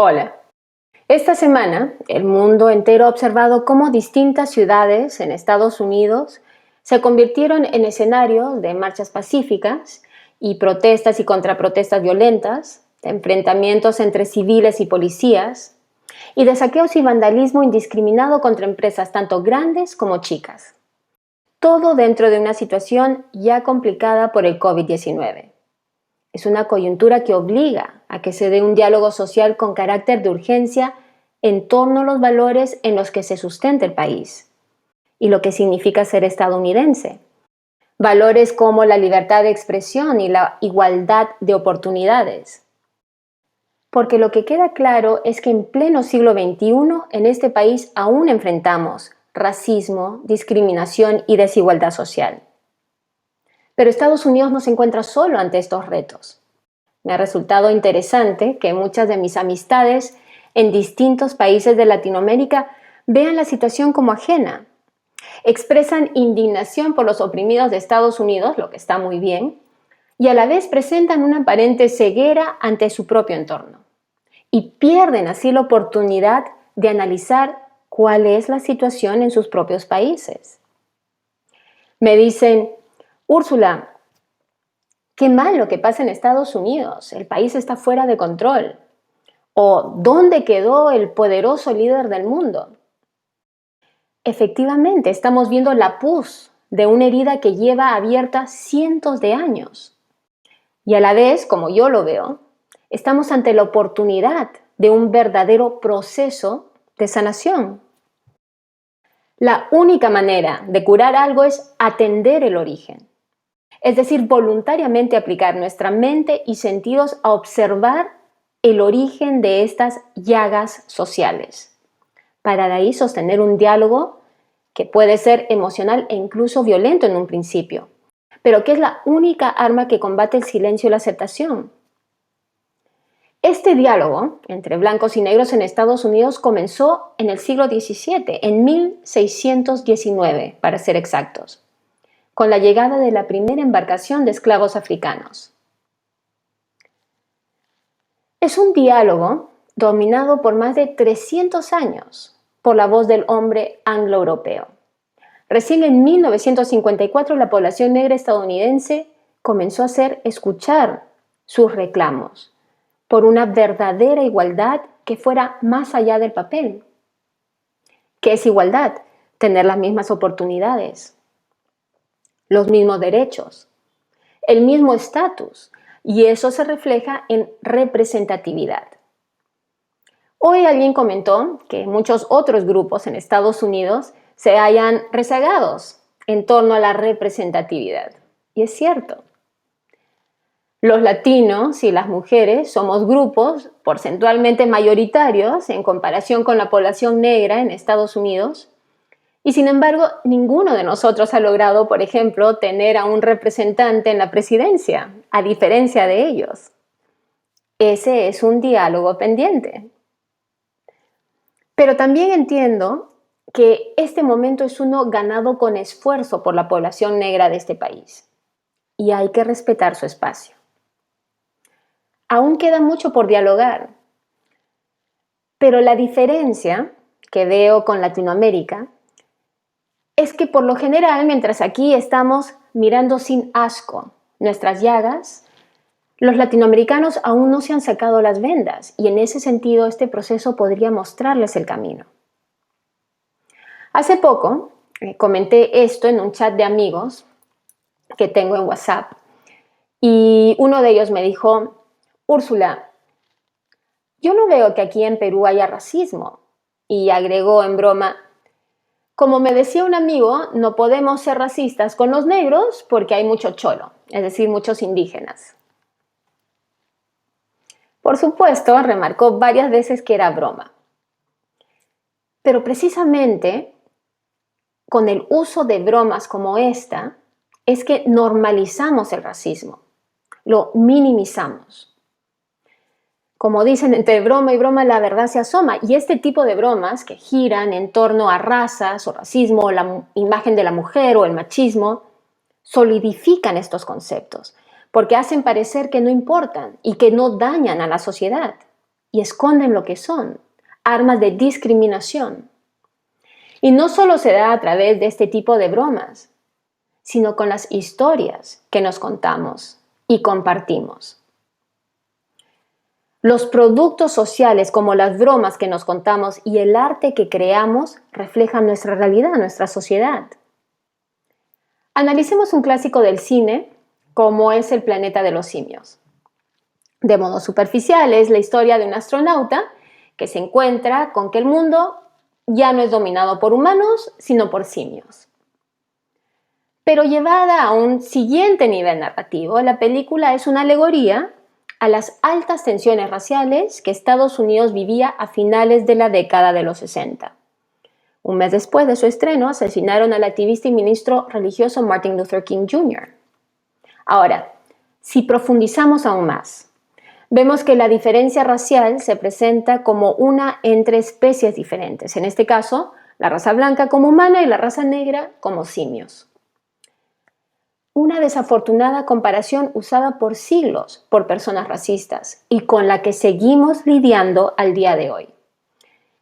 Hola. Esta semana, el mundo entero ha observado cómo distintas ciudades en Estados Unidos se convirtieron en escenarios de marchas pacíficas y protestas y contraprotestas violentas, de enfrentamientos entre civiles y policías, y de saqueos y vandalismo indiscriminado contra empresas tanto grandes como chicas. Todo dentro de una situación ya complicada por el COVID-19. Es una coyuntura que obliga a que se dé un diálogo social con carácter de urgencia en torno a los valores en los que se sustenta el país y lo que significa ser estadounidense. Valores como la libertad de expresión y la igualdad de oportunidades. Porque lo que queda claro es que en pleno siglo XXI en este país aún enfrentamos racismo, discriminación y desigualdad social. Pero Estados Unidos no se encuentra solo ante estos retos. Me ha resultado interesante que muchas de mis amistades en distintos países de Latinoamérica vean la situación como ajena. Expresan indignación por los oprimidos de Estados Unidos, lo que está muy bien, y a la vez presentan una aparente ceguera ante su propio entorno. Y pierden así la oportunidad de analizar cuál es la situación en sus propios países. Me dicen, Úrsula, qué mal lo que pasa en Estados Unidos, el país está fuera de control. ¿O dónde quedó el poderoso líder del mundo? Efectivamente, estamos viendo la pus de una herida que lleva abierta cientos de años. Y a la vez, como yo lo veo, estamos ante la oportunidad de un verdadero proceso de sanación. La única manera de curar algo es atender el origen. Es decir, voluntariamente aplicar nuestra mente y sentidos a observar el origen de estas llagas sociales, para de ahí sostener un diálogo que puede ser emocional e incluso violento en un principio, pero que es la única arma que combate el silencio y la aceptación. Este diálogo entre blancos y negros en Estados Unidos comenzó en el siglo XVII, en 1619, para ser exactos, con la llegada de la primera embarcación de esclavos africanos. Es un diálogo dominado por más de 300 años por la voz del hombre anglo-europeo. Recién en 1954 la población negra estadounidense comenzó a hacer escuchar sus reclamos por una verdadera igualdad que fuera más allá del papel. ¿Qué es igualdad? Tener las mismas oportunidades, los mismos derechos, el mismo estatus, y eso se refleja en representatividad. Hoy alguien comentó que muchos otros grupos en Estados Unidos se hallan rezagados en torno a la representatividad. Y es cierto. Los latinos y las mujeres somos grupos porcentualmente mayoritarios en comparación con la población negra en Estados Unidos. Y sin embargo, ninguno de nosotros ha logrado, por ejemplo, tener a un representante en la presidencia, a diferencia de ellos. Ese es un diálogo pendiente. Pero también entiendo que este momento es uno ganado con esfuerzo por la población negra de este país. Y hay que respetar su espacio. Aún queda mucho por dialogar. Pero la diferencia que veo con Latinoamérica es que por lo general, mientras aquí estamos mirando sin asco nuestras llagas, los latinoamericanos aún no se han sacado las vendas y en ese sentido este proceso podría mostrarles el camino. Hace poco comenté esto en un chat de amigos que tengo en WhatsApp y uno de ellos me dijo, Úrsula, yo no veo que aquí en Perú haya racismo. Y agregó en broma, como me decía un amigo, no podemos ser racistas con los negros porque hay mucho cholo, es decir, muchos indígenas. Por supuesto, remarcó varias veces que era broma. Pero precisamente con el uso de bromas como esta, es que normalizamos el racismo, lo minimizamos. Como dicen, entre broma y broma la verdad se asoma, y este tipo de bromas que giran en torno a razas o racismo, o la imagen de la mujer o el machismo, solidifican estos conceptos, porque hacen parecer que no importan y que no dañan a la sociedad. y esconden lo que son, armas de discriminación. Y no solo se da a través de este tipo de bromas, sino con las historias que nos contamos y compartimos. Los productos sociales como las bromas que nos contamos y el arte que creamos reflejan nuestra realidad, nuestra sociedad. Analicemos un clásico del cine como es El planeta de los simios. De modo superficial es la historia de un astronauta que se encuentra con que el mundo ya no es dominado por humanos, sino por simios. Pero llevada a un siguiente nivel narrativo, la película es una alegoría a las altas tensiones raciales que Estados Unidos vivía a finales de la década de los 60. Un mes después de su estreno, asesinaron al activista y ministro religioso Martin Luther King Jr. Ahora, si profundizamos aún más, vemos que la diferencia racial se presenta como una entre especies diferentes, en este caso, la raza blanca como humana y la raza negra como simios. Una desafortunada comparación usada por siglos por personas racistas y con la que seguimos lidiando al día de hoy.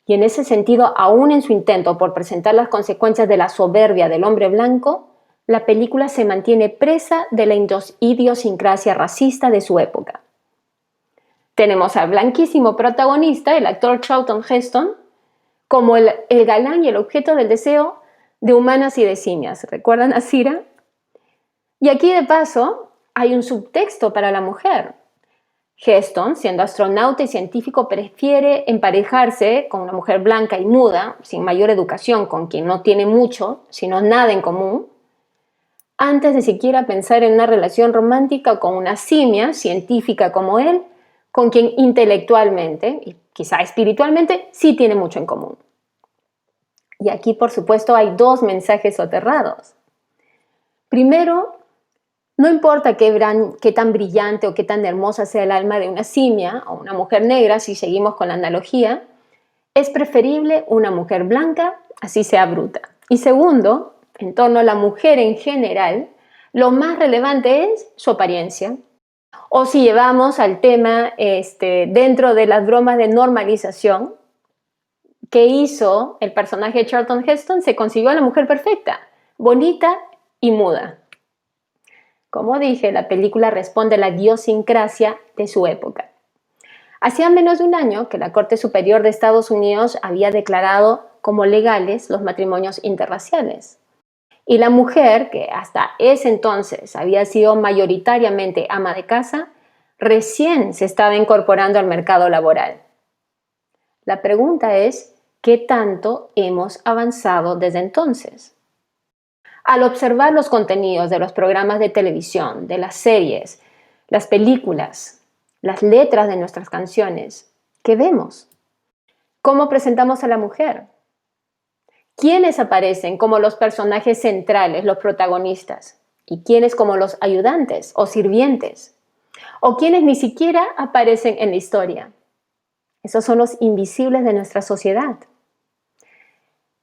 Y en ese sentido, aún en su intento por presentar las consecuencias de la soberbia del hombre blanco, la película se mantiene presa de la idiosincrasia racista de su época. Tenemos al blanquísimo protagonista, el actor Charlton Heston, como el galán y el objeto del deseo de humanas y de simias. ¿Recuerdan a Cira? Y aquí de paso hay un subtexto para la mujer. Heston, siendo astronauta y científico, prefiere emparejarse con una mujer blanca y muda, sin mayor educación, con quien no tiene mucho, sino nada en común, antes de siquiera pensar en una relación romántica con una simia científica como él, con quien intelectualmente y quizá espiritualmente sí tiene mucho en común. Y aquí, por supuesto, hay dos mensajes soterrados. Primero, no importa qué tan brillante o qué tan hermosa sea el alma de una simia o una mujer negra, si seguimos con la analogía, es preferible una mujer blanca, así sea bruta. Y segundo, en torno a la mujer en general, lo más relevante es su apariencia. O si llevamos al tema dentro de las bromas de normalización que hizo el personaje de Charlton Heston, se consiguió a la mujer perfecta, bonita y muda. Como dije, la película responde a la idiosincrasia de su época. Hacía menos de un año que la Corte Superior de Estados Unidos había declarado como legales los matrimonios interraciales. Y la mujer, que hasta ese entonces había sido mayoritariamente ama de casa, recién se estaba incorporando al mercado laboral. La pregunta es, ¿qué tanto hemos avanzado desde entonces? Al observar los contenidos de los programas de televisión, de las series, las películas, las letras de nuestras canciones, ¿qué vemos? ¿Cómo presentamos a la mujer? ¿Quiénes aparecen como los personajes centrales, los protagonistas? ¿Y quiénes como los ayudantes o sirvientes? ¿O quiénes ni siquiera aparecen en la historia? Esos son los invisibles de nuestra sociedad.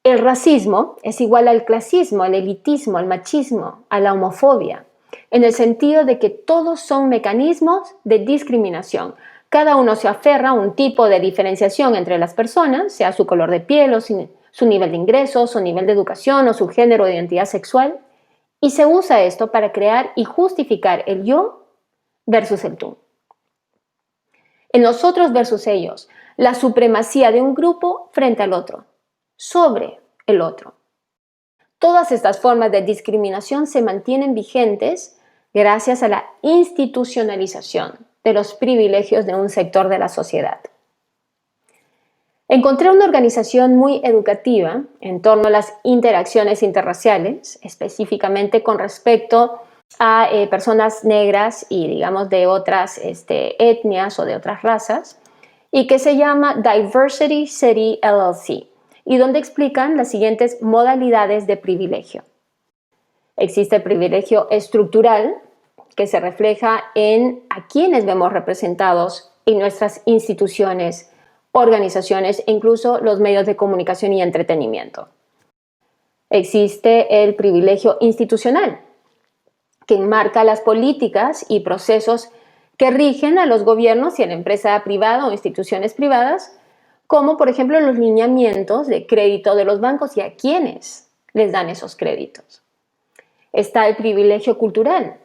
El racismo es igual al clasismo, al elitismo, al machismo, a la homofobia, en el sentido de que todos son mecanismos de discriminación. Cada uno se aferra a un tipo de diferenciación entre las personas, sea su color de piel o su nivel de ingresos, su nivel de educación o su género o identidad sexual, y se usa esto para crear y justificar el yo versus el tú. En nosotros versus ellos, la supremacía de un grupo frente al otro, sobre el otro. Todas estas formas de discriminación se mantienen vigentes gracias a la institucionalización de los privilegios de un sector de la sociedad. Encontré una organización muy educativa en torno a las interacciones interraciales, específicamente con respecto a personas negras y, digamos, de otras etnias o de otras razas, y que se llama Diversity City LLC, y donde explican las siguientes modalidades de privilegio. Existe el privilegio estructural, que se refleja en a quienes vemos representados en nuestras instituciones, organizaciones e incluso los medios de comunicación y entretenimiento. Existe el privilegio institucional, que enmarca las políticas y procesos que rigen a los gobiernos y a la empresa privada o instituciones privadas, como por ejemplo los lineamientos de crédito de los bancos y a quiénes les dan esos créditos. Está el privilegio cultural,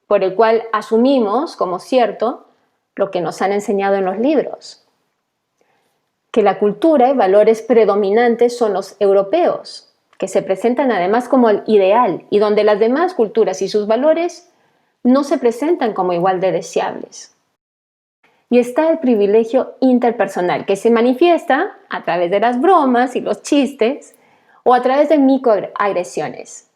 por el cual asumimos como cierto lo que nos han enseñado en los libros, que la cultura y valores predominantes son los europeos, que se presentan además como el ideal y donde las demás culturas y sus valores no se presentan como igual de deseables. Y está el privilegio interpersonal, que se manifiesta a través de las bromas y los chistes o a través de microagresiones,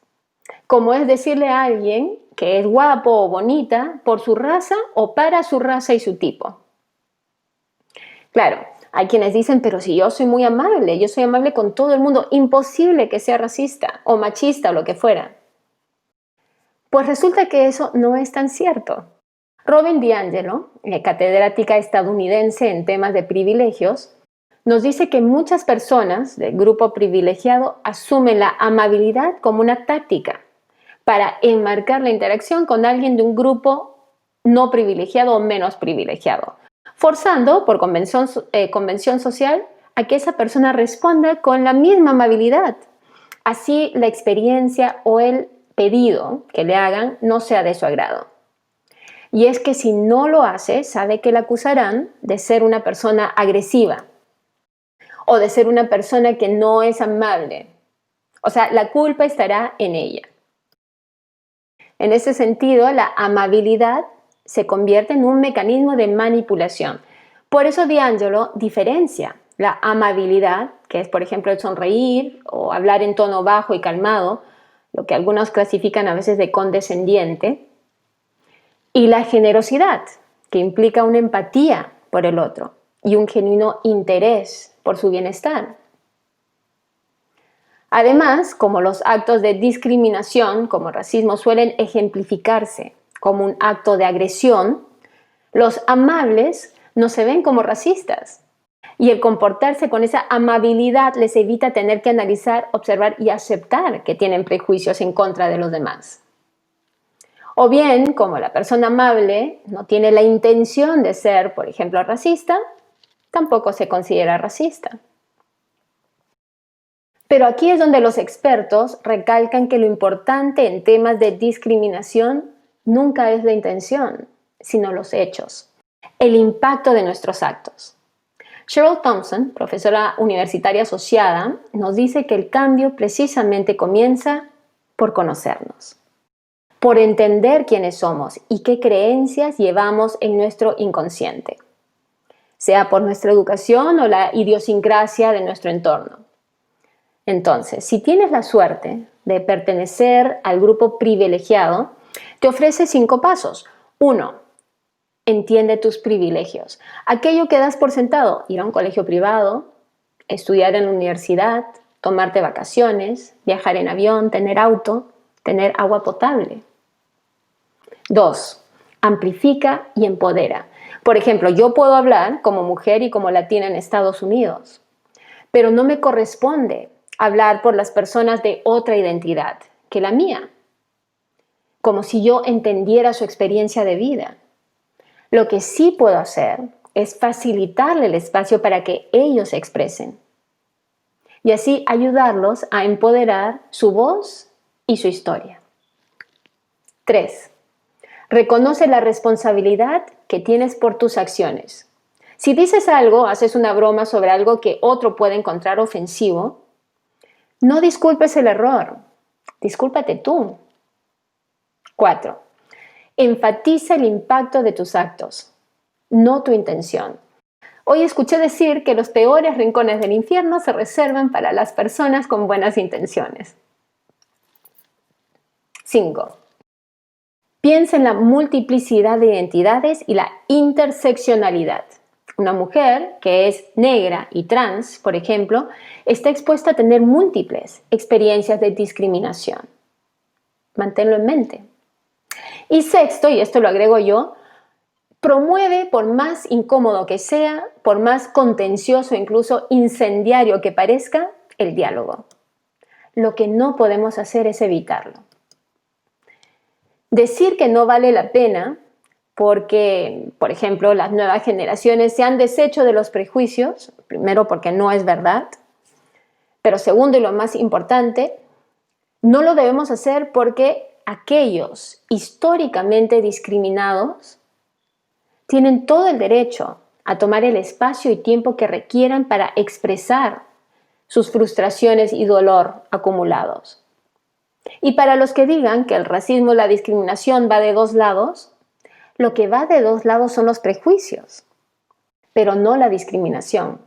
como es decirle a alguien que es guapo o bonita por su raza o para su raza y su tipo. Claro, hay quienes dicen, pero si yo soy muy amable, yo soy amable con todo el mundo, imposible que sea racista o machista o lo que fuera. Pues resulta que eso no es tan cierto. Robin DiAngelo, catedrática estadounidense en temas de privilegios, nos dice que muchas personas del grupo privilegiado asumen la amabilidad como una táctica para enmarcar la interacción con alguien de un grupo no privilegiado o menos privilegiado, forzando por convención social a que esa persona responda con la misma amabilidad. Así la experiencia o el pedido que le hagan no sea de su agrado. Y es que si no lo hace, sabe que la acusarán de ser una persona agresiva o de ser una persona que no es amable. O sea, la culpa estará en ella. En ese sentido, la amabilidad se convierte en un mecanismo de manipulación. Por eso DiAngelo diferencia la amabilidad, que es por ejemplo el sonreír o hablar en tono bajo y calmado, lo que algunos clasifican a veces de condescendiente, y la generosidad, que implica una empatía por el otro y un genuino interés por su bienestar. Además, como los actos de discriminación, como racismo, suelen ejemplificarse como un acto de agresión, los amables no se ven como racistas. Y el comportarse con esa amabilidad les evita tener que analizar, observar y aceptar que tienen prejuicios en contra de los demás. O bien, como la persona amable no tiene la intención de ser, por ejemplo, racista, tampoco se considera racista. Pero aquí es donde los expertos recalcan que lo importante en temas de discriminación nunca es la intención, sino los hechos, el impacto de nuestros actos. Cheryl Thompson, profesora universitaria asociada, nos dice que el cambio precisamente comienza por conocernos, por entender quiénes somos y qué creencias llevamos en nuestro inconsciente, sea por nuestra educación o la idiosincrasia de nuestro entorno. Entonces, si tienes la suerte de pertenecer al grupo privilegiado, te ofrece 5 pasos. 1. Entiende tus privilegios. Aquello que das por sentado, ir a un colegio privado, estudiar en la universidad, tomarte vacaciones, viajar en avión, tener auto, tener agua potable. 2. Amplifica y empodera. Por ejemplo, yo puedo hablar como mujer y como latina en Estados Unidos, pero no me corresponde hablar por las personas de otra identidad que la mía, como si yo entendiera su experiencia de vida. Lo que sí puedo hacer es facilitarle el espacio para que ellos se expresen y así ayudarlos a empoderar su voz y su historia. 3. Reconoce la responsabilidad que tienes por tus acciones. Si dices algo, haces una broma sobre algo que otro puede encontrar ofensivo, no disculpes el error, discúlpate tú. 4. Enfatiza el impacto de tus actos, no tu intención. Hoy escuché decir que los peores rincones del infierno se reservan para las personas con buenas intenciones. 5. Piensa en la multiplicidad de identidades y la interseccionalidad. Una mujer que es negra y trans, por ejemplo, está expuesta a tener múltiples experiencias de discriminación. Manténlo en mente. Y 6, y esto lo agrego yo, promueve, por más incómodo que sea, por más contencioso, incluso incendiario que parezca, el diálogo. Lo que no podemos hacer es evitarlo. Decir que no vale la pena porque, por ejemplo, las nuevas generaciones se han deshecho de los prejuicios, primero porque no es verdad, pero segundo y lo más importante, no lo debemos hacer porque aquellos históricamente discriminados tienen todo el derecho a tomar el espacio y tiempo que requieran para expresar sus frustraciones y dolor acumulados. Y para los que digan que el racismo y la discriminación va de dos lados, lo que va de dos lados son los prejuicios, pero no la discriminación.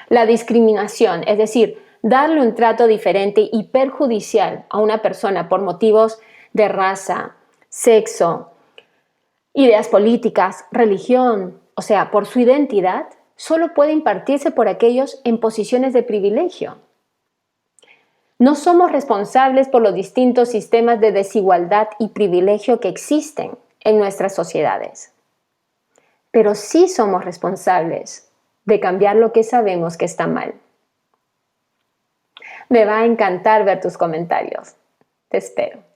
La discriminación, es decir, darle un trato diferente y perjudicial a una persona por motivos de raza, sexo, ideas políticas, religión, o sea, por su identidad, solo puede impartirse por aquellos en posiciones de privilegio. No somos responsables por los distintos sistemas de desigualdad y privilegio que existen en nuestras sociedades, pero sí somos responsables de cambiar lo que sabemos que está mal. Me va a encantar ver tus comentarios. Te espero.